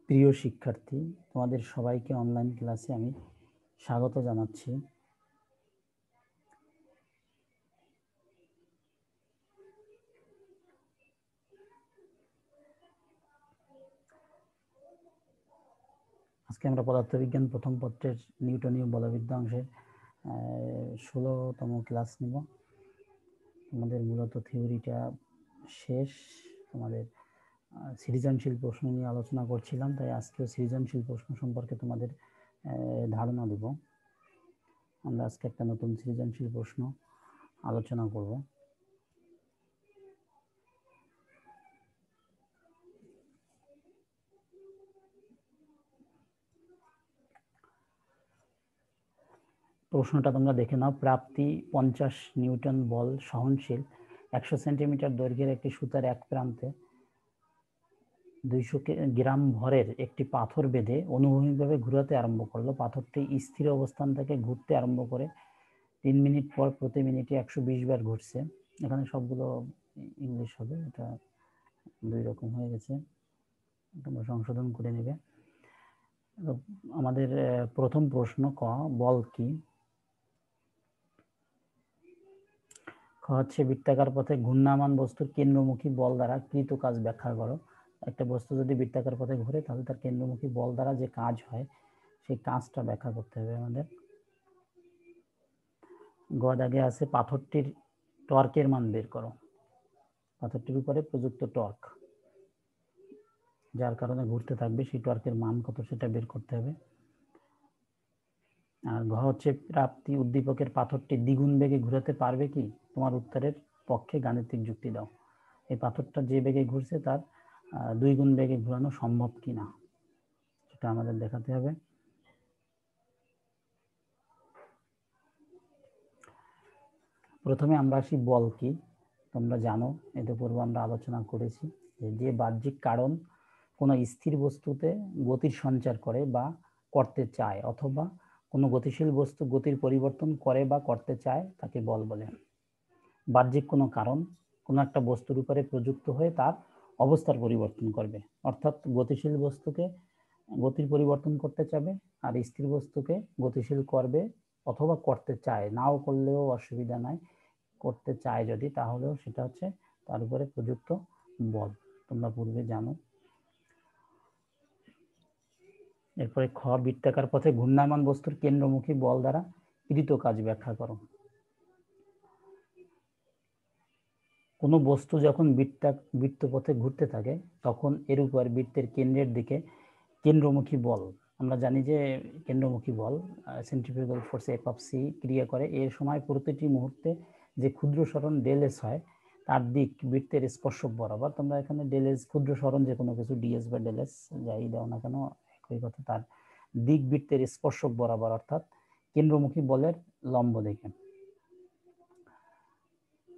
প্রিয় শিক্ষার্থী, তোমাদের সবাইকে অনলাইন ক্লাসে আমি স্বাগত জানাচ্ছি। আজকে আমরা পদার্থবিজ্ঞান প্রথম পত্রের নিউটনীয় বলবিদ্যা অংশের 16তম ক্লাস নেব। তোমাদের মূলত থিওরিটা শেষ, তোমাদের সৃজনশীল প্রশ্ন নিয়ে আলোচনা করছিলাম, তাই আজকেও সৃজনশীল প্রশ্ন সম্পর্কে তোমাদের ধারণা দেব। আমরা আজকে একটা নতুন সৃজনশীল প্রশ্ন আলোচনা করব। প্রশ্নটা তোমরা দেখে নাও। প্রাপ্তি 50 নিউটন বল সহনশীল 100 সেন্টিমিটার দৈর্ঘ্যের একটি সুতার এক প্রান্তে 200 গ্রাম ভরের একটি পাথর বেঁধে অনুভূমিকভাবে ঘুরাতে আরম্ভ করলো। পাথরটি স্থির অবস্থান থেকে ঘুরতে আরম্ভ করে 3 মিনিট পর প্রতি মিনিটে 120 বার ঘুরছে। এখানে সবগুলো ইংলিশ হবে, এটা 2 রকম হয়ে গেছে, তোমরা সংশোধন করে নেবে। আমাদের প্রথম প্রশ্ন ক, বল কি? খ হচ্ছে বৃত্তাকার পথে ঘূর্ণায়মান বস্তুর কেন্দ্রমুখী বল দ্বারা কৃত কাজ ব্যাখ্যা করো। একটা বস্তু যদি বৃত্তাকার পথে ঘুরে তাহলে তার কেন্দ্রমুখী বল দ্বারা যে কাজ হয় সেই কাজটা ব্যাখ্যা করতে হবে আমাদের। গ দাগে আছে পাথরটির টর্কের মান বের করো। পাথরটির উপরে প্রযুক্ত টর্ক যার কারণে ঘুরতে থাকবে সেই টর্কের মান কত সেটা বের করতে হবে। আর ঘ হচ্ছে প্রাপ্তি উদ্দীপকের পাথরটি দ্বিগুণ বেগে ঘুরাতে পারবে কি? তোমার উত্তরের পক্ষে গাণিতিক যুক্তি দাও। এই পাথরটা যে বেগে ঘুরছে তার 2 গুণ বেগে ঘোরানো সম্ভব কিনা সেটা আমাদের দেখাতে হবে। প্রথমে আমরা আসি বল কি। তোমরা জানো, এতে পূর্বে আমরা আলোচনা করেছি যে বাহ্যিক কারণ কোনো স্থির বস্তুতে গতির সঞ্চার করে বা করতে চায়, অথবা কোনো গতিশীল বস্তু গতির পরিবর্তন করে বা করতে চায় তাকে বল বলে। বাহ্যিক কোনো কারণ কোনো একটা বস্তুর উপরে প্রযুক্ত হয়ে তার অবস্থার পরিবর্তন করবে, অর্থাৎ গতিশীল বস্তুকে গতির পরিবর্তন করতে চাবে আর স্থির বস্তুকে গতিশীল করবে, অথবা করতে চায়, নাও করলেও অসুবিধা নাই, করতে চায় যদি তাহলেও সেটা হচ্ছে তার উপরে প্রযুক্ত বল, তোমরা পূর্বে জানো। এরপরে খ, বৃত্তাকার পথে ঘূর্ণায়মান বস্তুর কেন্দ্রমুখী বল দ্বারা কৃত কাজ ব্যাখ্যা করো। কোনো বস্তু যখন বৃত্তপথে ঘুরতে থাকে তখন এর উপর বৃত্তের কেন্দ্রের দিকে কেন্দ্রমুখী বল, আমরা জানি যে কেন্দ্রমুখী বল centrifugal force F of C ক্রিয়া করে। এর সময় প্রতিটি মুহূর্তে যে ক্ষুদ্র সরণ ডেল এস হয় তার দিক বৃত্তের স্পর্শক বরাবর। তোমরা এখানে ডেল এস ক্ষুদ্র সরণ যে কোনো কিছু ডিএস বা ডেল এস যাই দাও না কেন একই কথা, তার দিক বৃত্তের স্পর্শক বরাবর, অর্থাৎ কেন্দ্রমুখী বলের লম্ব দিকে।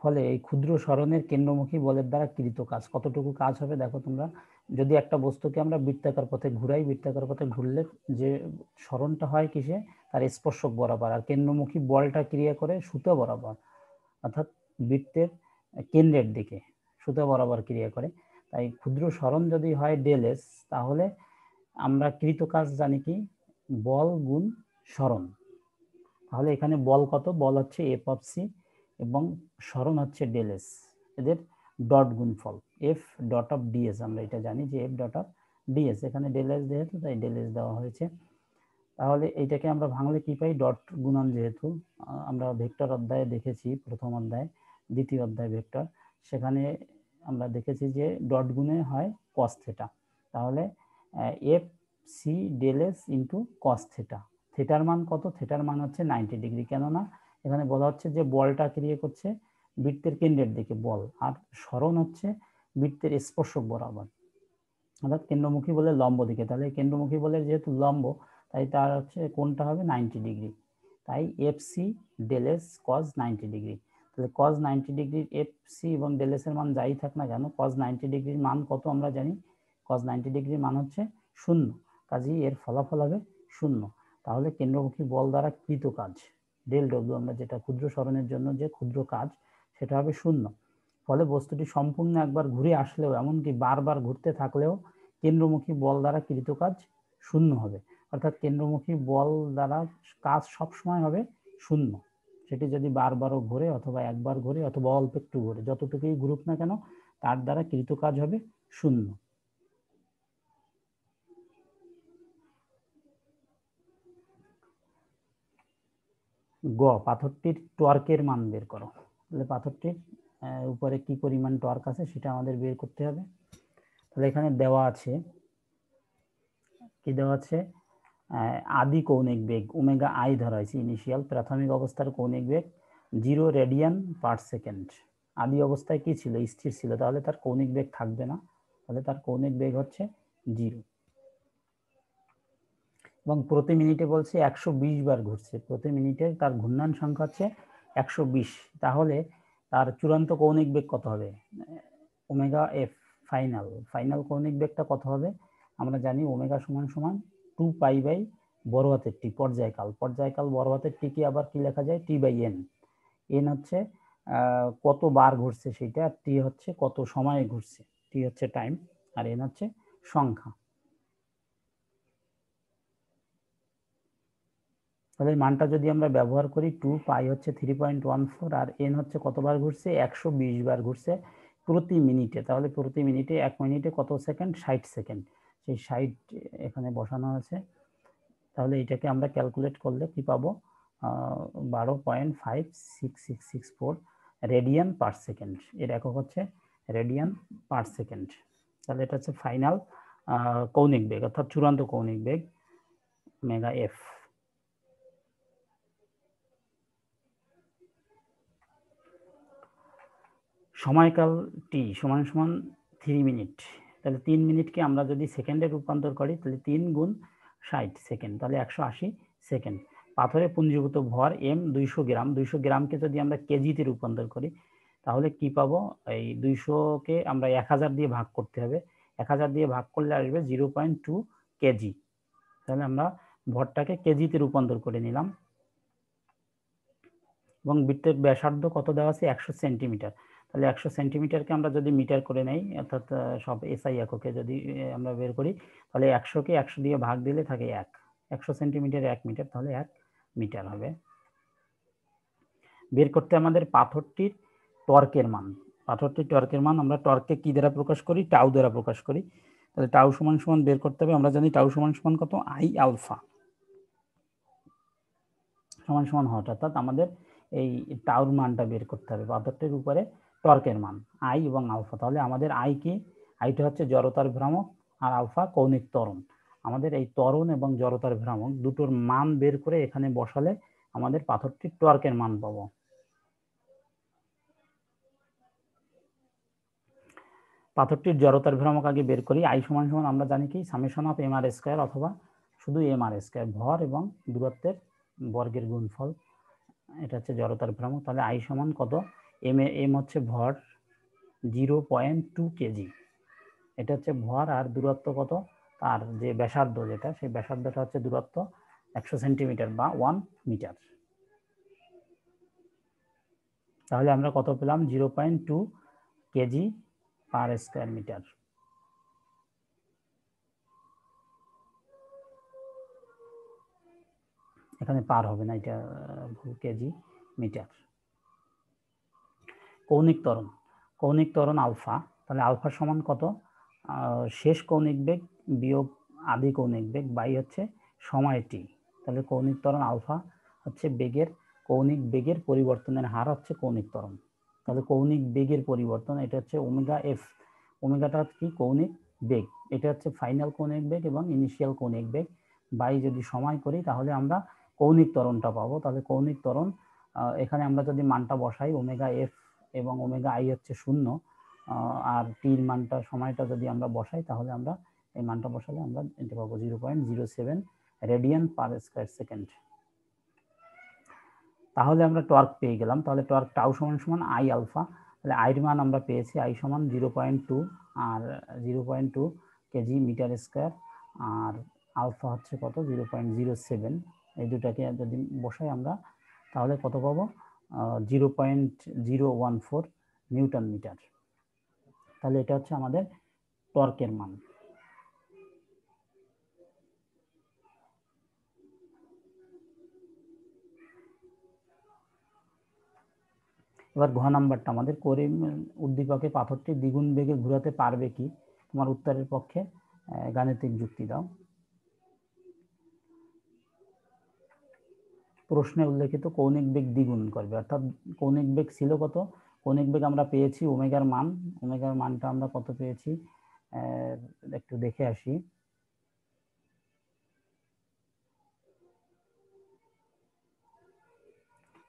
ফলে এই ক্ষুদ্র সরণের কেন্দ্রমুখী বলের দ্বারা কৃত কাজ কতটুকু কাজ হবে দেখো তোমরা। যদি একটা বস্তুকে আমরা বৃত্তাকার পথে ঘুরাই, বৃত্তাকার পথে ঘুরলে যে সরণটা হয় কিসে, তার স্পর্শক বরাবর, আর কেন্দ্রমুখী বলটা ক্রিয়া করে সুতো বরাবর, অর্থাৎ বৃত্তের কেন্দ্রের দিকে সুতো বরাবর ক্রিয়া করে। তাই ক্ষুদ্র সরণ যদি হয় ডেল এস, তাহলে আমরা কৃত কাজ জানি কি, বল গুণ সরণ। তাহলে এখানে বল কত? বল হচ্ছে এফ অফ সি এবং সরণ হচ্ছে ডেল এস, এদের ডট গুণফল এফ ডট অফ ডিএস। আমরা এটা জানি যে এফ ডট অফ ডিএস, এখানে ডেল এস যেহেতু তাই ডেল এস দেওয়া হয়েছে। তাহলে এইটাকে আমরা ভাঙলে কি পাই? ডট গুণন, যেহেতু আমরা ভেক্টর অধ্যায়ে দেখেছি, প্রথম অধ্যায় দ্বিতীয় অধ্যায় ভেক্টর, সেখানে আমরা দেখেছি যে ডট গুণে হয় কস থেটা। তাহলে F C del S into cos theta. থেটার মান কত? থেটার মান হচ্ছে 90 ডিগ্রি। কেননা এখানে বলা হচ্ছে যে বলটা ক্রিয়া করছে বৃত্তের কেন্দ্রের দিকে বল, আর সরণ হচ্ছে বৃত্তের স্পর্শক বরাবর, অর্থাৎ কেন্দ্রমুখী বলের লম্ব দিকে। তাহলে কেন্দ্রমুখী বলের যেহেতু লম্ব, তাই তার হচ্ছে কোণটা হবে 90 ডিগ্রি। তাই F C del S cos 90 degree. তাহলে কজ 90 ডিগ্রির এফ সি এবং ডেল এস এর মান যাই থাক না কেন, কজ 90 ডিগ্রির মান কত আমরা জানি, কজ 90 ডিগ্রির মান হচ্ছে 0, কাজেই এর ফলাফল হবে 0। তাহলে কেন্দ্রমুখী বল দ্বারা কৃত কাজ ডেল ডব্লিউ, আমরা যেটা ক্ষুদ্র সরণের জন্য যে ক্ষুদ্র কাজ, সেটা হবে 0। ফলে বস্তুটি সম্পূর্ণ একবার ঘুরে আসলেও, এমনকি বারবার ঘুরতে থাকলেও কেন্দ্রমুখী বল দ্বারা কৃত কাজ শূন্য হবে। অর্থাৎ কেন্দ্রমুখী বল দ্বারা কাজ সবসময় হবে শূন্য। সেটি যদি বারবারও ঘুরে অথবা একবার ঘুরে অথবা অল্প একটু ঘুরে, যতটুকুই ঘুরুক না কেন তার দ্বারা কৃত কাজ হবে শূন্য। গ, পাথরটির টর্কের মান বের করো। তাহলে পাথরটির উপরে কি পরিমাণ টর্ক আছে সেটা আমাদের বের করতে হবে। তাহলে এখানে দেওয়া আছে, কি দেওয়া আছে, আদি কৌণিক বেগ ওমেগা আই ধরা হয়েছে। ইনিশিয়াল প্রাথমিক অবস্থার কৌণিক বেগ 0 রেডিয়ান পার সেকেন্ড। আদি অবস্থায় কি ছিল, স্থির ছিল, তাহলে তার কৌণিক বেগ থাকবে না, তাহলে তার কৌণিক বেগ হচ্ছে 0। এবং প্রতি মিনিটে বলছে 120 বার ঘুরছে, প্রতি মিনিটে তার ঘূর্ণন সংখ্যা হচ্ছে 120। তাহলে তার চূড়ান্ত কৌণিক বেগ কত হবে, ওমেগা এফ ফাইনাল, ফাইনাল কৌণিক বেগটা কত হবে, আমরা জানি ওমেগা সমান সমান 2 পাই বাই বড় হাতের টি, পর্যায়কাল, পর্যায়কাল বড় হাতের টি কে আবার কি লেখা যায়, টি বাই এন। এন হচ্ছে কত বার ঘুরছে সেটা, টি হচ্ছে কত সময়ে ঘুরছে, টি হচ্ছে টাইম আর এন হচ্ছে সংখ্যা। তাহলে মানটা যদি আমরা ব্যবহার করি, 2 পাই হচ্ছে 3.14 আর এন হচ্ছে কতবার ঘুরছে, 120 বার ঘুরছে প্রতি মিনিটে। তাহলে প্রতি মিনিটে 1 মিনিটে কত সেকেন্ড, 60 সেকেন্ড। সেই 60 এখানে বসানো আছে। তাহলে এটাকে আমরা ক্যালকুলেট করলে কি পাবো, 12.56664 রেডিয়ান পার সেকেন্ড। এর একক হচ্ছে রেডিয়ান পার সেকেন্ড। তাহলে এটা হচ্ছে ফাইনাল কৌণিক বেগ অর্থাৎ চূড়ান্ত কৌণিক বেগ মেগা এফ। সময়কাল টি সমান সমান 3 মিনিট। তাহলে 3 মিনিটকে আমরা যদি সেকেন্ডে রূপান্তর করি তাহলে 3 গুণ 60 সেকেন্ড, তাহলে 180 সেকেন্ড। পাথরে পুঞ্জীভূত ভর এম 200 গ্রাম, 200 গ্রামকে যদি আমরা কেজিতে রূপান্তর করি তাহলে কি পাবো, এই 200কে আমরা 1000 দিয়ে ভাগ করতে হবে, 1000 দিয়ে ভাগ করলে আসবে 0.2 কেজি। তাহলে আমরা ভরটাকে কেজিতে রূপান্তর করে নিলাম। এবং বৃত্তের ব্যাসার্ধ কত দেওয়া আছে, 100 সেন্টিমিটার। তাহলে 100 সেন্টিমিটারকে আমরা যদি মিটার করে নেই, অর্থাৎ সব এসআই এককে যদি আমরা বের করি, তাহলে 100কে 100 দিয়ে ভাগ দিলে থাকে 1, 100 সেন্টিমিটার 1 মিটার, তাহলে 1 মিটার হবে। বের করতে আমাদের পাথরটির টর্কের মান, পাথরটির টর্কের মান আমরা টর্ককে কি দ্বারা প্রকাশ করি, টাউ দ্বারা প্রকাশ করি। তাহলে টাউ সমান সমান বের করতে হবে, আমরা জানি টাউ সমান সমান কত, আই আলফা সমান সমান হট, অর্থাৎ আমাদের এই টাউর মানটা বের করতে হবে পাথরটির উপরে টর্কের মান আই এবং আলফা। তাহলে আমাদের আই কি, আইটা হচ্ছে জড়তার ভ্রামক আর আলফা কৌণিক ত্বরণ। আমাদের এই ত্বরণ এবং জড়তার ভ্রামক দুটোর মান বের করে এখানে বসালে আমাদের পাথরটির টর্কের মান পাবো। পাথরটির জড়তার ভ্রামক আগে বের করি, আই সমান সমান আমরা জানি কি summation of m r square অথবা শুধু এম আর স্কয়ার, ভর এবং দূরত্বের বর্গের গুণফল, এটা হচ্ছে জড়তার ভ্রামক। তাহলে আই সমান কত, এম হচ্ছে ভর 0.2 কেজি, এটা হচ্ছে ভর, আর দূরত্ব কত, তার যে ব্যাসার্ধ যেটা, সেই ব্যাসার্ধটা হচ্ছে দূরত্ব 100 সেন্টিমিটার বা 1 মিটার। তাহলে আমরা কত পেলাম, 0.2 কেজি পার স্কয়ার মিটার। এখানে পার হবে না, এটা ভুল, কেজি মিটার। কৌণিক ত্বরণ, কৌণিক ত্বরণ আলফা, তাহলে আলফা সমান কত, শেষ কৌণিক বেগ বিয়োগ আদি কৌণিক বেগ বাই হচ্ছে সময় টি। তাহলে কৌণিক ত্বরণ আলফা হচ্ছে বেগের, কৌণিক বেগের পরিবর্তনের হার হচ্ছে কৌণিক ত্বরণ। তাহলে কৌণিক বেগের পরিবর্তন, এটা হচ্ছে ওমেগা এফ, ওমেগাটা কি কৌণিক বেগ, এটা হচ্ছে ফাইনাল কৌণিক বেগ এবং ইনিশিয়াল কৌণিক বেগ বাই যদি সময় করি তাহলে আমরা কৌণিক ত্বরণটা পাবো। তাহলে কৌণিক ত্বরণ এখানে আমরা যদি মানটা বসাই, ওমেগা এফ এবং ওমেগা আই হচ্ছে 0, আর টির মানটা সময়টা যদি আমরা বসাই তাহলে আমরা এই মানটা বসালে আমরা এটা পাবো 0.07 রেডিয়ান পার স্কয়ার সেকেন্ড। তাহলে আমরা টর্ক পেয়ে গেলাম। তাহলে টর্ক টাউ সমান সমান আই আলফা, তাহলে আইর মান আমরা পেয়েছি, আই সমান 0.2 আর 0.2 কেজি মিটার স্কয়ার, আর আলফা হচ্ছে কত 0.07। এই দুটাকে যদি বসাই আমরা তাহলে কত পাবো, 0.014 নিউটন মিটার। তাহলে এটা হচ্ছে আমাদের টর্কের মান। এবার ঘ নাম্বারটা আমাদের, কোরিম উদ্দীপকে পাথরটি দ্বিগুণ বেগে ঘোরাতে পারবে কি? তোমার উত্তরের পক্ষে গাণিতিক যুক্তি দাও। প্রশ্নে উল্লেখিত কৌণিক বেগ দ্বিগুণ করবে, অর্থাৎ কৌণিক বেগ ছিল কত? কৌণিক বেগ আমরা পেয়েছি ওমেগার মান, ওমেগার মানটা আমরা কত পেয়েছি একটু দেখে আসি।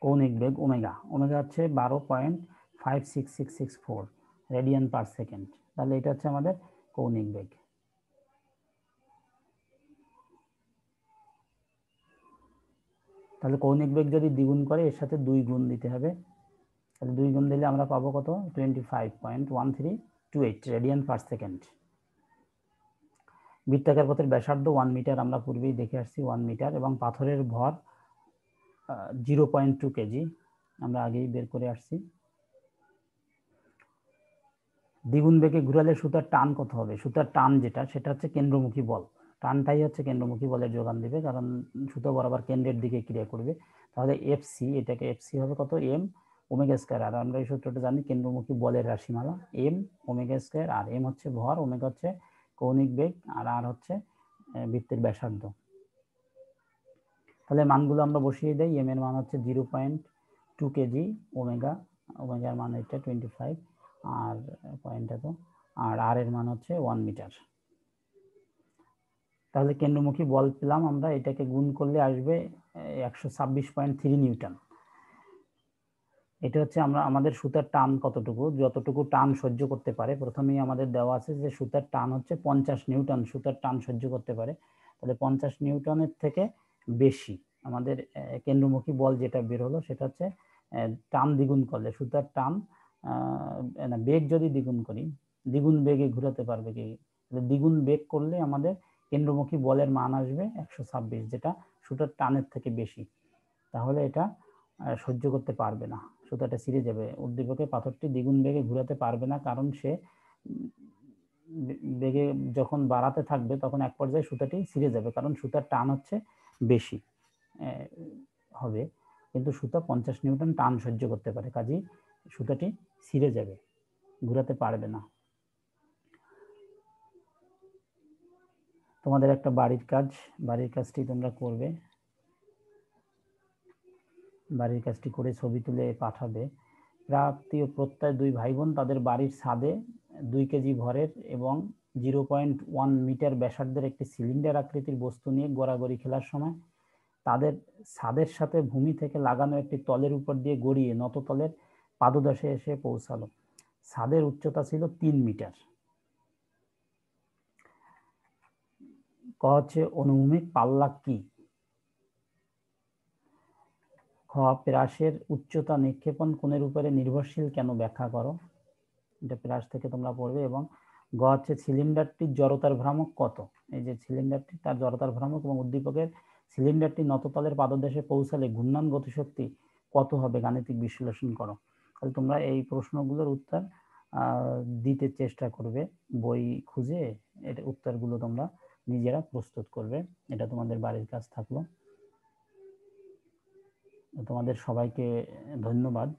কৌণিক বেগ ওমেগা, ওমেগা হচ্ছে 12.56664 রেডিয়ান পার সেকেন্ড। তাহলে এটা হচ্ছে আমাদের কৌণিক বেগ। তাহলে কৌণিক বেগ যদি দ্বিগুণ করে এর সাথে 2 গুণ দিতে হবে। তাহলে 2 গুণ দিলে আমরা পাবো কত? 25.1328 রেডিয়ান পার সেকেন্ড। বৃত্তাকার পথের ব্যাসার্ধ 1 মিটার, আমরা পূর্বেই দেখে আসছি 1 মিটার, এবং পাথরের ভর 0.2 কেজি, আমরা আগেই বের করে আসছি। দ্বিগুণ বেগে ঘুরালে সুতার টান কত হবে? সুতার টান যেটা, সেটা হচ্ছে কেন্দ্রমুখী বল। টানটাই হচ্ছে কেন্দ্রমুখী বলের যোগান দেবে, কারণ সুতো বরাবর কেন্দ্রের দিকে ক্রিয়া করবে। তাহলে এফসি, এটাকে এফসি হবে কত? M omega square. আর আমরা এই সূত্রটা জানি, কেন্দ্রমুখী বলের রাশিমালা এম ওমেগা স্কয়ার। আর এম হচ্ছে ভর, ওমেগা হচ্ছে কৌণিক বেগ, আর আর হচ্ছে বৃত্তের ব্যাসার্ধ। তাহলে মানগুলো আমরা বসিয়ে দেই। এম এর মান হচ্ছে 0.2 কেজি, ওমেগা, ওমেগার মান হচ্ছে 25, আর পয়েন্টটা তো, আর আর এর মান হচ্ছে 1 মিটার। তাহলে কেন্দ্রমুখী বল পেলাম আমরা, এটাকে গুণ করলে আসবে 126.3 নিউটন। এটা হচ্ছে আমরা আমাদের সুতার টান কতটুকু, যতটুকু টান সহ্য করতে পারে। প্রথমেই আমাদের দেওয়া আছে যে সুতার টান হচ্ছে 50 নিউটন, সুতার টান সহ্য করতে পারে। তাহলে 50 নিউটনের থেকে বেশি আমাদের কেন্দ্রমুখী বল যেটা বের হলো, সেটা হচ্ছে টান দ্বিগুণ করলে সুতার টান, না বেগ যদি দ্বিগুণ করি, দ্বিগুণ বেগে ঘুরাতে পারবে কি? দ্বিগুণ বেগ করলে আমাদের কেন্দ্রমুখী বলের মান আসবে 126, যেটা সুতার টানের থেকে বেশি। তাহলে এটা সহ্য করতে পারবে না, সুতাটা ছিঁড়ে যাবে। উদ্দীপকে পাথরটি দ্বিগুণ বেগে ঘুরাতে পারবে না, কারণ সে বেগে যখন বাড়াতে থাকবে তখন এক পর্যায়ে সুতাটি ছিঁড়ে যাবে, কারণ সুতার টান হচ্ছে বেশি হবে। কিন্তু সুতা 50 নিউটন টান সহ্য করতে পারে, কাজেই সুতাটি ছিঁড়ে যাবে, ঘুরাতে পারবে না। তোমাদের একটা বাড়ির কাজ, বাড়ির কাজটি তোমরা করবে। বাড়ির কাজটি করে ছবি তুলে পাঠাবে। প্রাপ্তি ও প্রত্যয় 2 ভাই বোন তাদের বাড়ির ছাদে 2 কেজি ভরের এবং 0.1 মিটার ব্যাসার্ধের একটি সিলিন্ডার আকৃতির বস্তু নিয়ে গড়াগড়ি খেলার সময় তাদের ছাদের সাথে ভূমি থেকে লাগানো একটি তলের উপর দিয়ে গড়িয়ে নততলের পাদদেশে এসে পৌঁছালো। ছাদের উচ্চতা ছিল 3 মিটার। ক হচ্ছে অনুভূমিক পাল্লা কি? খ প্রাসের উচ্চতা নিক্ষেপণ কোণের উপরে নির্ভরশীল কেন, ব্যাখ্যা করো। এটা প্রাস থেকে তোমরা পড়বে। এবং গ হচ্ছে সিলিন্ডারটির জড়তার ভ্রামক কত? এই যে সিলিন্ডারটি, তার জড়তার ভ্রামক এবং উদ্দীপকের সিলিন্ডারটি নততলের পাদদেশে পৌঁছালে ঘূর্ণন গতিশক্তি কত হবে, গাণিতিক বিশ্লেষণ করো। তাহলে তোমরা এই প্রশ্নগুলোর উত্তর দিতে চেষ্টা করবে, বই খুঁজে এর উত্তরগুলো তোমরা নিজেরা প্রস্তুত করবে। এটা তোমাদের বাড়ির কাজ থাকলো। তোমাদের সবাইকে ধন্যবাদ।